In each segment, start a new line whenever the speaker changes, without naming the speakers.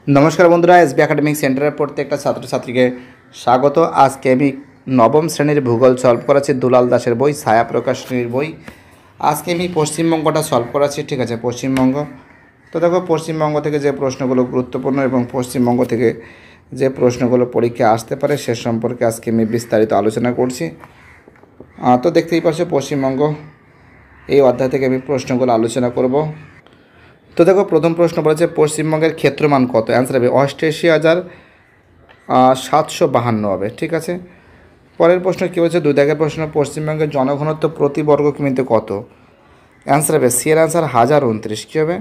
नमस्कार बंधुरा SB academic centre प्रत्येकटा छात्र छात्री के स्वागत। आज के आमी नवम श्रेणीर भूगोल सल्व कराচ্ছি दुलाल दासेर बई छाया प्रकाशनीर बई। आज के आमी पश्चिमबंगटा सल्व कराচ্ছি, ठीक है। पश्चिमबंग तो देखो पश्चिमबंग থেকে যে প্রশ্নগুলো গুরুত্বপূর্ণ এবং পশ্চিমবঙ্গ থেকে যে প্রশ্নগুলো পরীক্ষায় আসতে পারে সে সম্পর্কে আজকে আমি বিস্তারিত আলোচনা করছি। তো দেখতেই পাচ্ছ পশ্চিমবঙ্গ এই অধ্যায় থেকে আমি প্রশ্নগুলো আলোচনা করব। तो देखो प्रथम प्रश्न বলেছে পশ্চিমবঙ্গের ক্ষেত্রমান কত। অ্যান্সার হবে 88,752 হবে, ঠিক আছে। পরের প্রশ্ন কী বলছে, দুই দাগের প্রশ্ন, পশ্চিমবঙ্গের জনঘনত্ব প্রতি বর্গ কিমিতে কত। অ্যান্সার হবে সি এর অ্যান্সার 1029। কী হবে?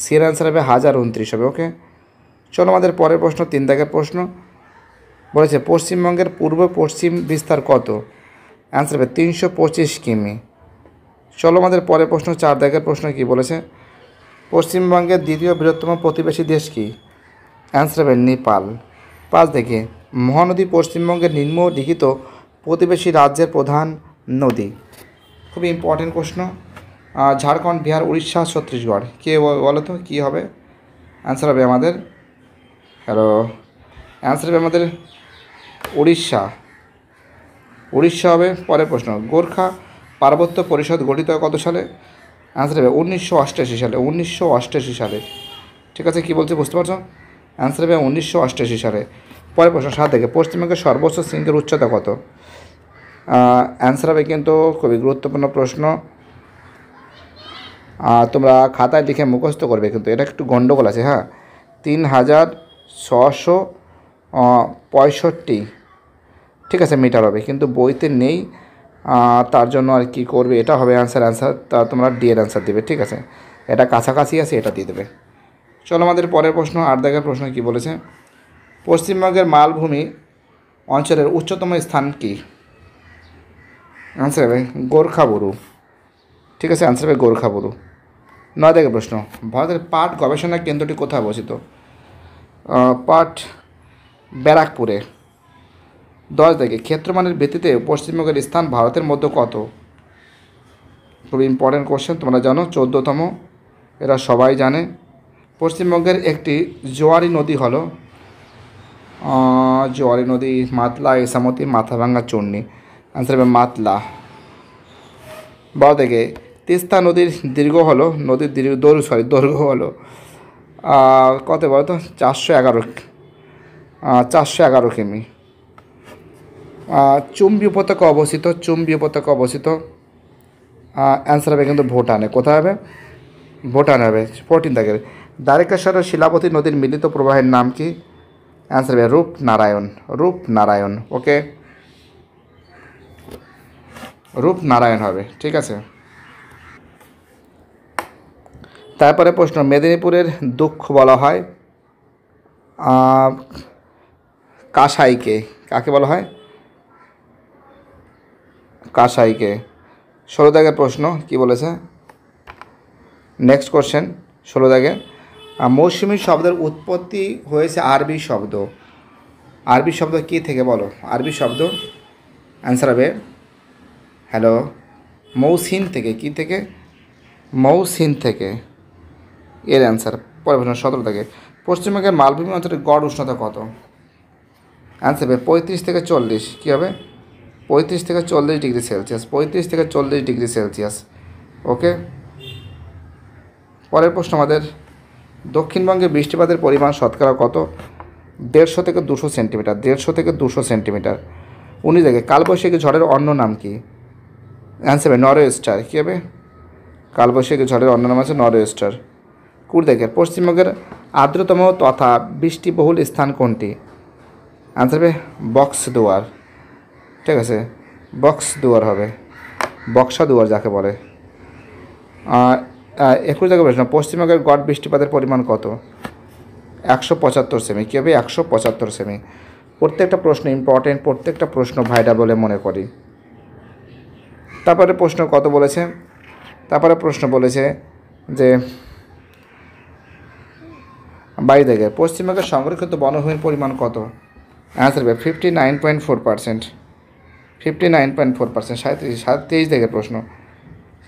সি এর অ্যান্সার হবে 1029 হবে। ওকে, চলো আমাদের পরের প্রশ্ন, তিন দাগের প্রশ্ন বলেছে পশ্চিমবঙ্গের পূর্ব পশ্চিম বিস্তার কত। অ্যান্সার হবে 325 কিমি। চলো আমাদের পরের প্রশ্ন, চার দাগের প্রশ্ন কী বলেছে, পশ্চিমবঙ্গের দ্বিতীয় বৃহত্তম প্রতিবেশী দেশ কি। অ্যান্সার হবে নেপাল। পাঁচ দেখে মহানদী পশ্চিমবঙ্গের নিম্নলিখিত প্রতিবেশী রাজ্যের প্রধান নদী। খুবই ইম্পর্টেন্ট প্রশ্ন। ঝাড়খণ্ড, বিহার, উড়িষ্যা, ছত্তিশগড়। কে বলো তো কী হবে? অ্যান্সার হবে আমাদের অ্যান্সার হবে আমাদের উড়িষ্যা। উড়িষ্যা হবে। পরের প্রশ্ন, গোর্খা পার্বত্য পরিষদ গঠিত হয় কত সালে। অ্যান্সার হবে 1988 সালে। 1988 সালে, ঠিক আছে। কী বলছে বুঝতে পারছো? অ্যান্সার হবে 1988 সালে। পরের প্রশ্ন, সাত থেকে পশ্চিমবঙ্গের সর্বোচ্চ শৃঙ্গের উচ্চতা কত। অ্যান্সার হবে কিন্তু খুবই গুরুত্বপূর্ণ প্রশ্ন, তোমরা খাতায় লিখে মুখস্থ করবে, কিন্তু এটা একটু গণ্ডগোল আছে। হ্যাঁ, 3665, ঠিক আছে, মিটার হবে, কিন্তু বইতে নেই। তার জন্য আর কি করবে, এটা হবে অ্যান্সার তা তোমরা ডি এর অ্যান্সার দেবে, ঠিক আছে। এটা কাছাকাছি আছে, এটা দিয়ে দেবে। চলো আমাদের পরের প্রশ্ন, আট দাগের প্রশ্ন কী বলেছে, পশ্চিমবঙ্গের মালভূমি অঞ্চলের উচ্চতম স্থান কী। অ্যান্সার হবে গোর্খাবুরু, ঠিক আছে। অ্যান্সার হবে গোর্খাবুরু। নয় দাগের প্রশ্ন, ভারতের পাট গবেষণা কেন্দ্রটি কোথায় অবস্থিত। পাট ব্যারাকপুরে। 10 দাগে ক্ষেত্রমানের ভিত্তিতে পশ্চিমবঙ্গের স্থান ভারতের মধ্যে কত। খুব ইম্পর্টেন্ট কোশ্চেন, তোমরা জানো 14তম, এরা সবাই জানে। পশ্চিমবঙ্গের একটি জোয়ারি নদী হলো জোয়ারি নদী মাতলা, ইসামতি, মাথাভাঙ্গা, চূর্ণী। অ্যান্সার হবে মাতলা। 12 দাগে তিস্তা নদীর দৈর্ঘ্য হলো দৈর্ঘ্য হলো কত বলো তো। 411 কিমি। চুম্বী উপত্যকা অবস্থিত। অ্যান্সার হবে কিন্তু ভুটানে। কোথায় হবে? ভুটানে হবে। 14 দাগের দ্বারকেশ্বর ও শিলাবতী নদীর মিলিত প্রবাহের নাম কি। অ্যান্সার হবে রূপনারায়ণ। ওকে, রূপনারায়ণ হবে, ঠিক আছে। তারপরে প্রশ্ন, মেদিনীপুরের দুঃখ বলা হয় কাঁসাইকে। কাকে বলা হয়? কাঁসাইকে। 16 দাগের প্রশ্ন কি বলেছে, নেক্সট কোশ্চেন 16 দাগে, মৌসুমী শব্দের উৎপত্তি হয়েছে আরবি শব্দ কী থেকে বলো। আরবি শব্দ অ্যান্সার হবে মৌসিন থেকে। কি থেকে? মৌসিন থেকে, এর অ্যান্সার। পরের প্রশ্ন 17 দাগে পশ্চিমবঙ্গের মালভূমি অঞ্চলের গড় উষ্ণতা কত। অ্যান্সার হবে 35 থেকে 40। কী হবে? 35 থেকে 40 ডিগ্রি সেলসিয়াস। 35 থেকে 40 ডিগ্রি সেলসিয়াস। ওকে, পরের প্রশ্ন আমাদের, দক্ষিণবঙ্গে বৃষ্টিপাতের পরিমাণ শতকরা কত। 150 থেকে 200 সেন্টিমিটার। 150 থেকে 200 সেন্টিমিটার। 19 দাগে কালবৈশাখী ঝড়ের অন্য নাম কি। অ্যান্সার হবে নরওয়েস্টার। কী হবে? কালবৈশাখী ঝড়ের অন্য নাম আছে নরওয়েস্টার। 20 দাগে পশ্চিমবঙ্গের আর্দ্রতম তথা বৃষ্টিবহুল স্থান কোনটি। অ্যান্সার হবে বক্সদুয়ার, ঠিক আছে। বক্সদুয়ার হবে, বক্সাদুয়ার যাকে বলে। 21 দাগে প্রশ্ন, পশ্চিমবঙ্গের গড় বৃষ্টিপাতের পরিমাণ কত। 175 সেমি। কী হবে? 175 সেমি। প্রত্যেকটা প্রশ্ন ইম্পর্টেন্ট, প্রত্যেকটা প্রশ্ন ভাইটাল বলে মনে করি। তারপরে প্রশ্ন কত বলেছে, যে 22 দাগে পশ্চিমবঙ্গের সংরক্ষিত বনভূমির পরিমাণ কত। অ্যান্সার হবে 59.4%। 59.4%। 23 দাগের প্রশ্ন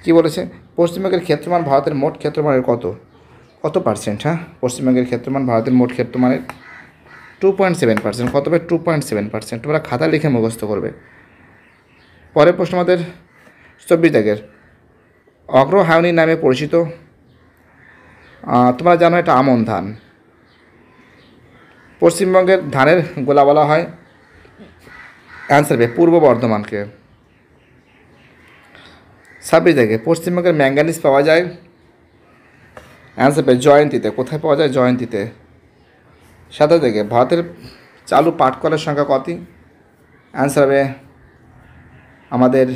কি বলেছে, পশ্চিমবঙ্গের ক্ষেত্রমান ভারতের মোট ক্ষেত্রমানের কত কত পার্সেন্ট? হ্যাঁ, পশ্চিমবঙ্গের ক্ষেত্রমান ভারতের মোট ক্ষেত্রমানের 2.7%। কত হবে? 2.7%। তোমরা খাতা লিখে মুখস্থ করবে। পরের প্রশ্ন আমাদের 24 দাগের, অগ্রহায়ণী নামে পরিচিত, তোমরা জানো এটা আমন ধান। পশ্চিমবঙ্গের ধানের গোলা বলা হয়, অ্যান্সার হবে পূর্ব বর্ধমানকে। 26 দাগে, পশ্চিমবঙ্গের ম্যাঙ্গানিজ পাওয়া যায়, অ্যান্সার হবে জয়ন্তীতে। কোথায় পাওয়া যায়? জয়ন্তীতে। 27 দাগে, ভারতের চালু পাটকলের সংখ্যা কত? অ্যান্সার হবে আমাদের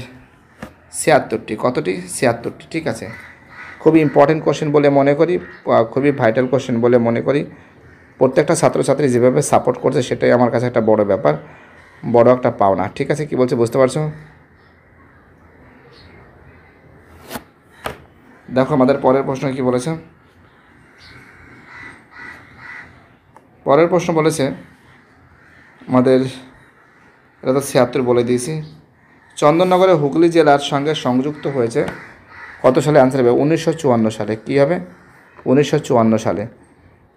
76টি। কতটি? 76টি। ঠিক আছে, খুবই ইম্পর্টেন্ট কোশ্চেন বলে মনে করি, খুবই ভাইটাল কোশ্চেন বলে মনে করি। প্রত্যেকটা ছাত্রছাত্রী যেভাবে সাপোর্ট করছে সেটাই আমার কাছে একটা বড় ব্যাপার, বড় একটা পাওনা। ঠিক আছে, কি বলছে বুঝতে পারছো? দেখো আমাদের পরের প্রশ্ন কি বলেছে। পরের প্রশ্ন বলেছে আমাদের, এটা তো 76 বলে দিয়েছি। চন্দননগরে হুগলি জেলার সঙ্গে সংযুক্ত হয়েছে কত সালে? অ্যান্সার হবে 1954 সালে। কী হবে? 1954 সালে।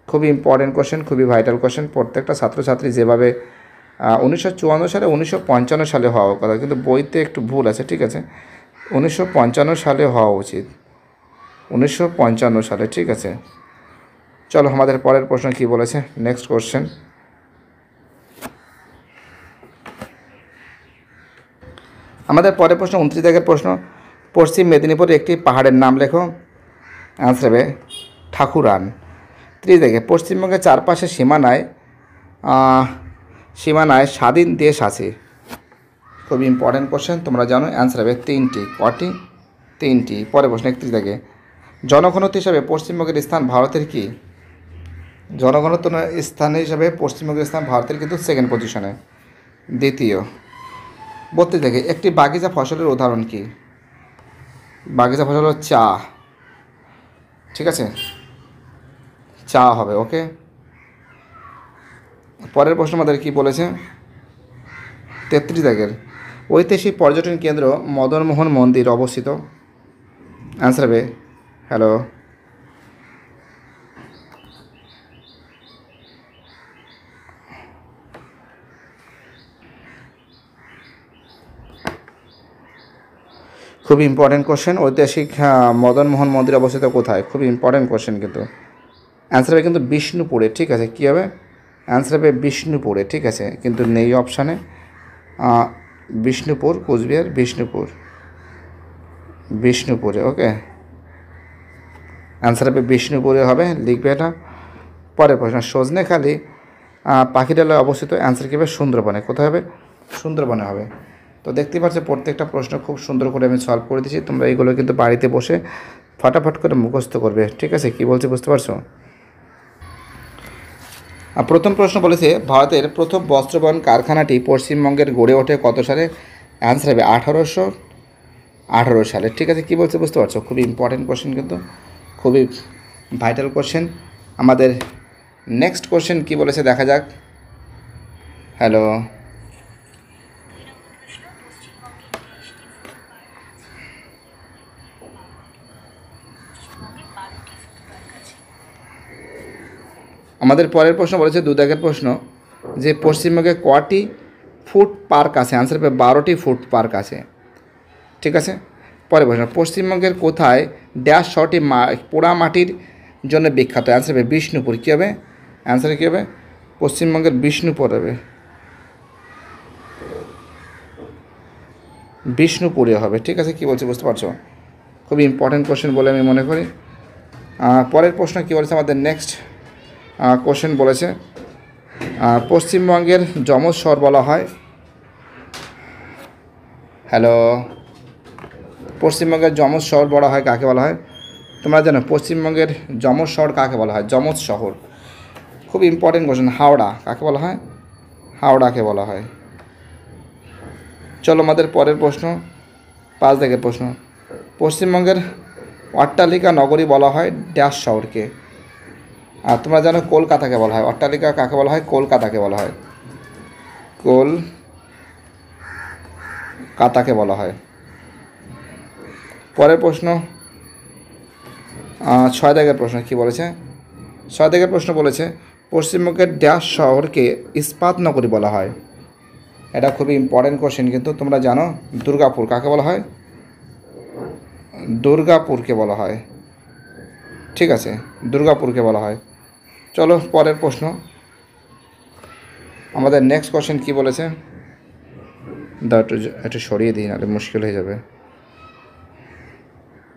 খুবই ইম্পর্টেন্ট কোশ্চেন, খুবই ভাইটাল কোশ্চেন। প্রত্যেকটা ছাত্রছাত্রী যেভাবে 1954 সালে 1955 সালে হওয়ার কথা, কিন্তু বইতে একটু ভুল আছে। ঠিক আছে, 1955 সালে হওয়া উচিত, 1955 সালে। ঠিক আছে, চলো আমাদের পরের প্রশ্ন কি বলেছে। নেক্সট কোশ্চেন, আমাদের পরের প্রশ্ন 29 দাগের প্রশ্ন, পশ্চিম মেদিনীপুরে একটি পাহাড়ের নাম লেখো। অ্যান্সার হবে ঠাকুরান। 30 দাগে, পশ্চিমবঙ্গের চারপাশে সীমানায় স্বাধীন দেশ আছে। খুবই ইম্পর্টেন্ট কোশ্চেন, তোমরা জানো। অ্যান্সার হবে 3টি। কটি? 3টি। পরের প্রশ্ন 31 দাগে, জনঘনত্ব হিসাবে পশ্চিমবঙ্গের স্থান ভারতের কি? জনঘনত্ব স্থান হিসাবে পশ্চিমবঙ্গের স্থান ভারতের কিন্তু সেকেন্ড পজিশনে, দ্বিতীয়। 32 থেকে, একটি বাগিচা ফসলের উদাহরণ কি? বাগিচা ফসল হলো চা। ঠিক আছে, চা হবে। ওকে, পরের প্রশ্ন আমাদের কি বলেছে। 33 দাগের, ঐতিহাসিক পর্যটন কেন্দ্র মদনমোহন মন্দির অবস্থিত। অ্যান্সার হবে, হ্যালো, খুবই ইম্পর্টেন্ট কোশ্চেন। ঐতিহাসিক মদনমোহন মন্দির অবস্থিত কোথায়? খুবই ইম্পর্টেন্ট কোশ্চেন কিন্তু। অ্যান্সার হবে কিন্তু বিষ্ণুপুরে। ঠিক আছে, কী হবে? অ্যান্সার হবে বিষ্ণুপুরে। ঠিক আছে, কিন্তু নেই অপশানে। বিষ্ণুপুর, কোচবিহার, বিষ্ণুপুরে। ওকে, অ্যান্সার হবে বিষ্ণুপুরে হবে, লিখবে এটা। পরের প্রশ্ন, সজনেখালি পাখিরালয় অবস্থিত। অ্যান্সার কী হবে? সুন্দরবনে। কোথায় হবে? সুন্দরবনে হবে। তো দেখতে পাচ্ছ প্রত্যেকটা প্রশ্ন খুব সুন্দর করে আমি সলভ করে দিয়েছি। তোমরা এইগুলো কিন্তু বাড়িতে বসে ফটাফট করে মুখস্থ করবে। ঠিক আছে, কি বলছে বুঝতে পারছো? প্রথম প্রশ্ন বলেছে, ভারতের প্রথম বস্ত্রবয়ন কারখানাটি পশ্চিমবঙ্গের গড়ে ওঠে কত সালে? অ্যান্সার হবে 1818 সালে। ঠিক আছে, কী বলছে বুঝতে পারছো? খুবই ইম্পর্টেন্ট কোশ্চেন কিন্তু, খুবই ভাইটাল কোশ্চেন। আমাদের নেক্সট কোশ্চেন কী বলেছে দেখা যাক। হ্যালো, আমাদের পরের প্রশ্ন বলেছে 2 দাগের প্রশ্ন, যে পশ্চিমবঙ্গে কটি ফুড পার্ক আছে? অ্যান্সার হবে 12টি ফুড পার্ক আছে। ঠিক আছে, পরের প্রশ্ন, পশ্চিমবঙ্গের কোথায় ড্যাশ শহরটি পোড়া মাটির জন্য বিখ্যাত? অ্যান্সার হবে বিষ্ণুপুর। কী হবে? অ্যান্সার কী হবে? পশ্চিমবঙ্গের বিষ্ণুপুর হবে, বিষ্ণুপুরে হবে। ঠিক আছে, কী বলছে বুঝতে পারছো? খুবই ইম্পর্টেন্ট কোশ্চেন বলে আমি মনে করি। পরের প্রশ্ন কী বলেছে আমাদের নেক্সট কোশ্চেন বলেছে, পশ্চিমবঙ্গের যমজ শহর বলা হয়। হ্যালো, পশ্চিমবঙ্গের যমজ শহর বলা হয় কাকে বলা হয়? তোমরা জানো পশ্চিমবঙ্গের যমজ শহর কাকে বলা হয়? যমজ শহর, খুব ইম্পর্টেন্ট কোশ্চেন। হাওড়া। কাকে বলা হয়? হাওড়াকে বলা হয়। চলো আমাদের পরের প্রশ্ন 5 দাগের প্রশ্ন, পশ্চিমবঙ্গের অট্টালিকা নগরী বলা হয় ড্যাশ শহরকে? আর তোমরা জানো কলকাতাকে বলা হয়। অট্টালিকা কাকে বলা হয়? কলকাতাকে বলা হয়, কলকাতাকে বলা হয়। পরের প্রশ্ন ছয় দাগের প্রশ্ন কী বলেছে? ছয় দাগের প্রশ্ন বলেছে পশ্চিমবঙ্গের ড্যাশ শহরকে ইস্পাত নগরী বলা হয়। এটা খুবই ইম্পর্টেন্ট কোশ্চেন, কিন্তু তোমরা জানো দুর্গাপুর কাকে বলা হয়? দুর্গাপুরকে বলা হয়। ঠিক আছে, দুর্গাপুরকে বলা হয়। চলো পরের প্রশ্ন, আমাদের নেক্সট কোশ্চেন কী বলেছে? একটু সরিয়ে দিই, নাহলে মুশকিল হয়ে যাবে।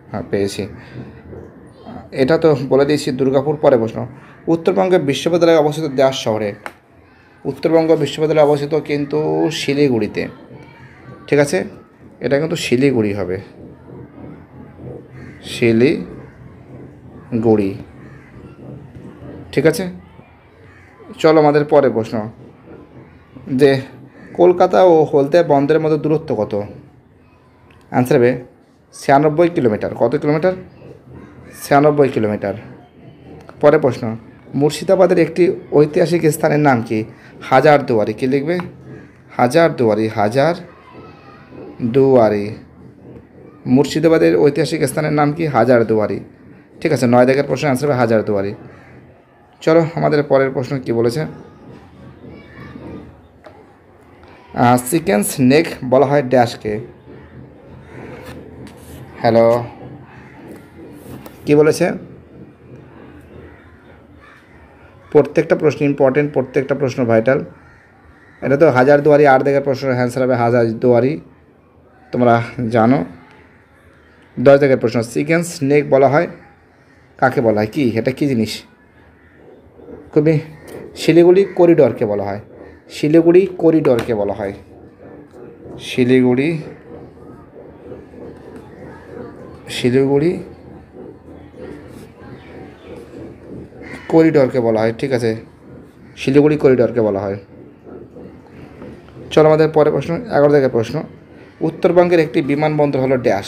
হ্যাঁ, পেয়েছি। এটা তো বলে দিয়েছি দুর্গাপুর। পরে প্রশ্ন, উত্তরবঙ্গের বিশ্ববিদ্যালয় অবস্থিত ড্যাশ শহরে? উত্তরবঙ্গ বিশ্ববিদ্যালয় অবস্থিত কিন্তু শিলিগুড়িতে। ঠিক আছে, এটা কিন্তু শিলিগুড়ি হবে, শিলিগুড়ি। ঠিক আছে, চলো আমাদের পরের প্রশ্ন, যে কলকাতা ও হলদিয়া বন্দরের মধ্যে দূরত্ব কত? অ্যান্সার হবে 96 কিলোমিটার। কত কিলোমিটার? 96 কিলোমিটার। পরের প্রশ্ন, মুর্শিদাবাদের একটি ঐতিহাসিক স্থানের নাম কি? হাজারদুয়ারি। কী লিখবে? হাজারদুয়ারি, হাজারদুয়ারি। মুর্শিদাবাদের ঐতিহাসিক স্থানের নাম কি? হাজারদুয়ারি। ঠিক আছে, 9 দাগের প্রশ্ন অ্যান্সার হবে হাজারদুয়ারি। চলো আমাদের পরের প্রশ্ন কি বলেছে? চিকেন স্নেক বলা হয় ড্যাশকে? হ্যালো, কি বলেছে? প্রত্যেকটা প্রশ্ন ইম্পর্টেন্ট, প্রত্যেকটা প্রশ্ন ভাইটাল। এটা তো হাজারদুয়ারি, 8 দাগের প্রশ্ন অ্যান্সার হবে হাজারদুয়ারি, তোমরা জানো। 10 দাগের প্রশ্ন, চিকেন স্নেক বলা হয় কাকে বলা হয়? কি এটা, কী জিনিস? খুবই, শিলিগুড়ি করিডোরকে বলা হয়। শিলিগুড়ি করিডোরকে বলা হয়। শিলিগুড়ি করিডোরকে বলা হয়। ঠিক আছে, শিলিগুড়ি করিডোরকে বলা হয়। চলো আমাদের পরের প্রশ্ন, 11 দাগের প্রশ্ন, উত্তরবঙ্গের একটি বিমানবন্দর হলো ড্যাশ?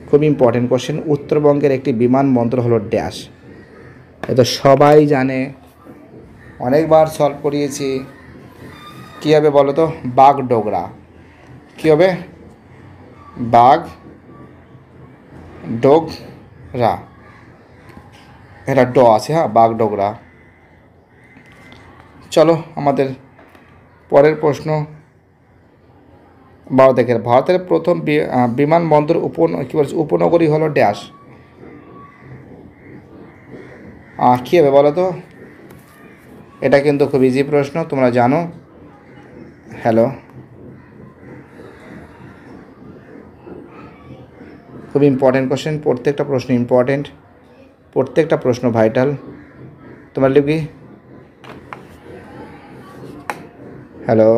খুব ইম্পর্টেন্ট কোশ্চেন। উত্তরবঙ্গের একটি বিমানবন্দর হলো ড্যাশ? এটা সবাই জানে, অনেকবার সলভ করিয়েছি। কী হবে বলো তো? বাগডোগরা। কী হবে? বাগডোগরা। এটা ড আছে, হ্যাঁ, বাগডোগরা। চলো আমাদের পরের প্রশ্ন, 12 দাগের, ভারতের প্রথম বিমানবন্দর কী বলছে? উপনগরী হলো ড্যাশ? কী হবে বলো তো? এটা কিন্তু খুব ইজি প্রশ্ন, তোমরা জানো। হ্যালো, খুব ইম্পর্টেন্ট কোশ্চেন, প্রত্যেকটা প্রশ্ন ইম্পর্টেন্ট, প্রত্যেকটা প্রশ্ন ভাইটাল। তোমরা লিখবি হ্যালো,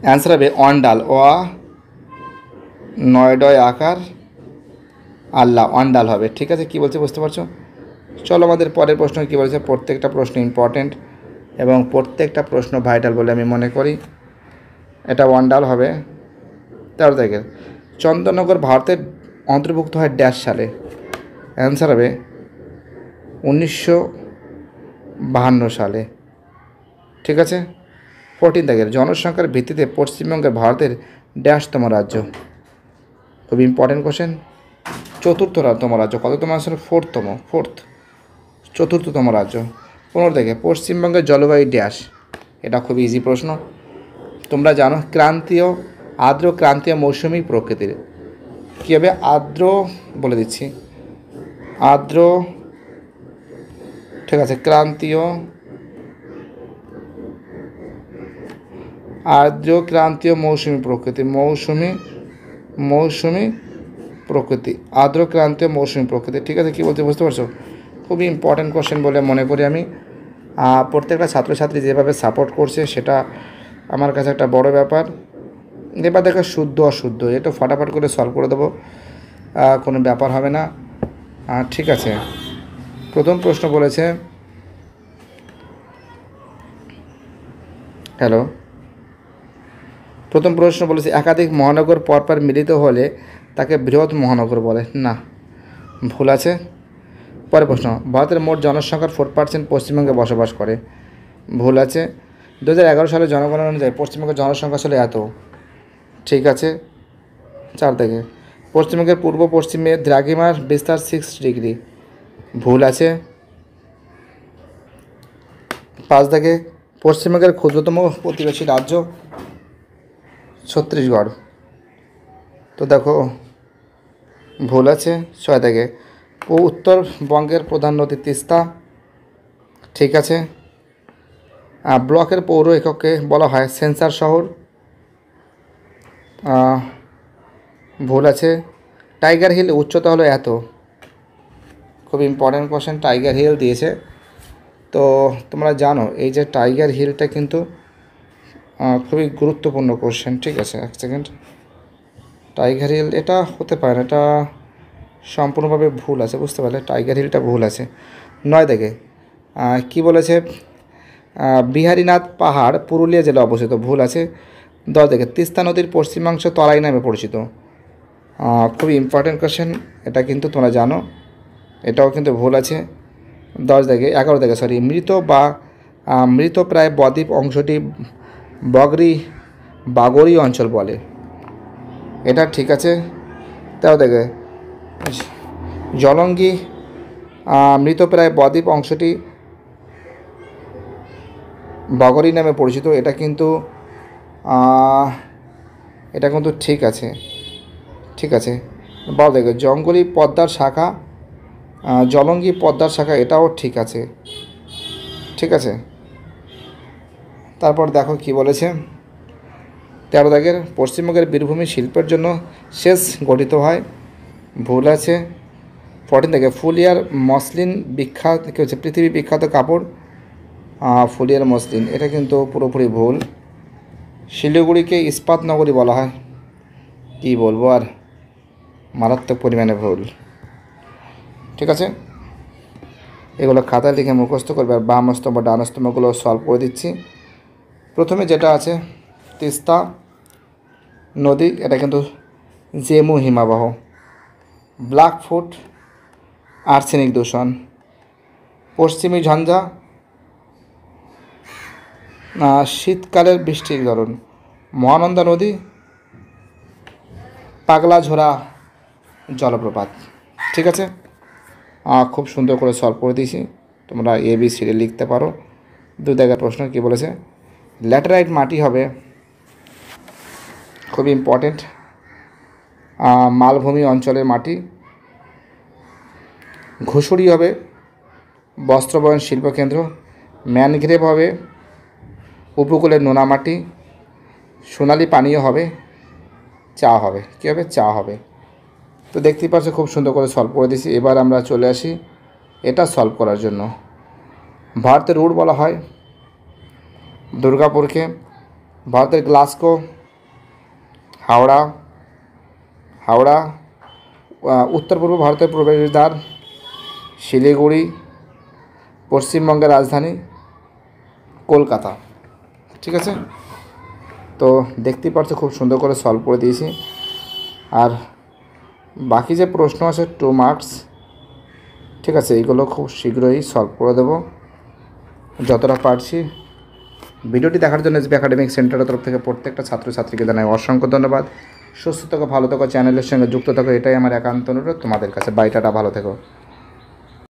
অ্যান্সার হবে অন্ডাল। নয়ডয় আকার আল্লাহ, অন্ডাল হবে। ঠিক আছে, কী বলছে বুঝতে পারছো? চলো আমাদের পরের প্রশ্ন কী বলেছে? প্রত্যেকটা প্রশ্ন ইম্পর্টেন্ট এবং প্রত্যেকটা প্রশ্ন ভাইটাল বলে আমি মনে করি। এটা অন্ডাল হবে। 13 দাগের, চন্দননগর ভারতের অন্তর্ভুক্ত হয় ড্যাশ সালে? অ্যান্সার হবে 1952 সালে। ঠিক আছে, 14 দাগের, জনসংখ্যার ভিত্তিতে পশ্চিমবঙ্গের ভারতের ড্যাশতম রাজ্য? খুব ইম্পর্টেন্ট কোশ্চেন। চতুর্থতম রাজ্য। কততম আসলে? ফোর্থ, চতুর্থতম রাজ্য। 15 দাগে, পশ্চিমবঙ্গের জলবায়ু ড্যাশ? এটা খুব ইজি প্রশ্ন, তোমরা জানো, আর্দ্র ক্রান্তীয় মৌসুমি প্রকৃতির। কী হবে? আর্দ্র, বলে দিচ্ছি, আর্দ্র, ঠিক আছে, আর্দ্র ক্রান্তীয় মৌসুমি প্রকৃতি, মৌসুমি প্রকৃতি, আর্দ্র ক্রান্তীয় মৌসুমি প্রকৃতি। ঠিক আছে, কী বলতে বুঝতে পারছো? খুবই ইম্পর্টেন্ট কোশ্চেন বলে মনে করি আমি। প্রত্যেকটা ছাত্রছাত্রী যেভাবে সাপোর্ট করছে সেটা আমার কাছে একটা বড় ব্যাপার। এবার দেখো শুদ্ধ অশুদ্ধ, এটা ফটাফট করে সলভ করে দেবো, কোনো ব্যাপার হবে না। ঠিক আছে, প্রথম প্রশ্ন বলেছে, হ্যালো, প্রথম প্রশ্ন বলেছে একাধিক মহানগর পরপর মিলিত হলে তাকে বৃহৎ মহানগর বলে? না, ভুল আছে। পরের প্রশ্ন, ভারতের মোট জনসংখ্যার 4% পশ্চিমবঙ্গে বসবাস করে? ভুল আছে। 2011 সালে জনগণনা অনুযায়ী পশ্চিমবঙ্গের জনসংখ্যা ছিল এত। ঠিক আছে। 4 থেকে, পশ্চিমবঙ্গের পূর্ব পশ্চিমে দ্রাঘিমার বিস্তার 6 ডিগ্রি, ভুল আছে। 5 দাগে পশ্চিমবঙ্গের ক্ষুদ্রতম প্রতিবেশী রাজ্য ছত্তিশগড়, তো দেখো ভুল আছে। 6 দাগে উত্তরবঙ্গের প্রধান নদী তিস্তা, ঠিক আছে। ব্লকের পৌর এককে বলা হয় সেন্সার শহর, ভুল আছে। টাইগার হিল উচ্চতা হলো এত, খুব ইম্পর্ট্যান্ট কোশ্চেন, টাইগার হিল দিয়েছে। তো তোমরা জানো এই যে টাইগার হিলটা কিন্তু খুবই গুরুত্বপূর্ণ কোশ্চেন, ঠিক আছে। 1 সেকেন্ড, টাইগার হিল এটা হতে পারে না, এটা সম্পূর্ণভাবে ভুল আছে, বুঝতে পারলে টাইগার হিলটা ভুল আছে। 9 দাগে কি বলেছে, বিহারীনাথ পাহাড় পুরুলিয়া জেলা অবস্থিত, ভুল আছে। 10 দাগে তিস্তা নদীর পশ্চিমাংশ তরাই নামে পরিচিত, খুবই ইম্পর্ট্যান্ট কোশ্চেন, এটা কিন্তু তোমরা জানো, এটাও কিন্তু ভুল আছে। 11 দাগে মৃতপ্রায় বদ্বীপ অংশটি বাগরি অঞ্চল বলে, এটা ঠিক আছে। 13 দাগে জলঙ্গি মৃতপ্রায় বদ্বীপ অংশটি বাগরি নামে পরিচিত, এটা কিন্তু ঠিক আছে, ঠিক আছে। 12 দাগে জঙ্গলি পদ্মার শাখা জলঙ্গি পদ্মার শাখা, এটাও ঠিক আছে, ঠিক আছে। তারপর দেখো কি বলেছে, 13 দাগের পশ্চিমবঙ্গের বীরভূমি শিল্পের জন্য শেষ গঠিত হয়, ভুল আছে। 14 দাগে ফুলিয়ার মসলিন বিখ্যাত, কী হচ্ছে পৃথিবী বিখ্যাত কাপড়, ফুলিয়ার মসলিন, এটা কিন্তু পুরোপুরি ভুল। শিলিগুড়িকে ইস্পাত নগরী বলা হয়, কী বলবো আর, মারাত্মক পরিমাণে ভুল, ঠিক আছে। এগুলো খাতায় লিখে মুখস্থ করবে, আর বামস্তম্ভ ডানস্তম্ভগুলো সলভ করে দিচ্ছি। প্রথমে যেটা আছে তিস্তা নদী, এটা কিন্তু জেমু হিমাবহ। ব্ল্যাকফুট আর্সেনিক দূষণ। পশ্চিমী ঝঞ্ঝা শীতকালের বৃষ্টির ধরন। মহানন্দা নদী পাগলাঝোড়া জলপ্রপাত, ঠিক আছে। খুব সুন্দর করে সলভ করে দিয়েছি, তোমরা ABC লিখতে পারো। 2 দাগের প্রশ্ন কী বলেছে, ল্যাটেরাইট মাটি হবে, খুব ইম্পর্টেন্ট, মালভূমি অঞ্চলের মাটি। ঘুষুরি হবে বস্ত্রবয়ন শিল্পকেন্দ্র। ম্যানগ্রেভ হবে উপকূলের নোনা মাটি। সোনালি পানীয় হবে, চা হবে, কী হবে, চা হবে। তো দেখতেই পাচ্ছ খুব সুন্দর করে সলভ করে দিয়েছি। এবার আমরা চলে আসি এটা সলভ করার জন্য। ভারতের রুট বলা হয় দুর্গাপুরকে। ভারতের গ্লাসগো হাওড়া। উত্তর পূর্ব ভারতের প্রবেশদ্বার শিলিগুড়ি। পশ্চিমবঙ্গের রাজধানী কলকাতা, ঠিক আছে। তো দেখতেই পাচ্ছ খুব সুন্দর করে সলভ করে দিয়েছি। আর বাকি যে প্রশ্ন আছে 2 মার্কস, ঠিক আছে, এইগুলো খুব শীঘ্রই সলভ করে দেব যতটা পারছি। ভিডিওটি দেখার জন্য SB একাডেমিক সেন্টারের তরফ থেকে প্রত্যেকটা ছাত্রছাত্রীকে জানাই অসংখ্য ধন্যবাদ। সুস্থ থাকো, ভালো থাকো, চ্যানেলের সঙ্গে যুক্ত থাকো, এটাই আমার একান্ত অনুরোধ তোমাদের কাছে। বাইটাটা ভালো থেকো।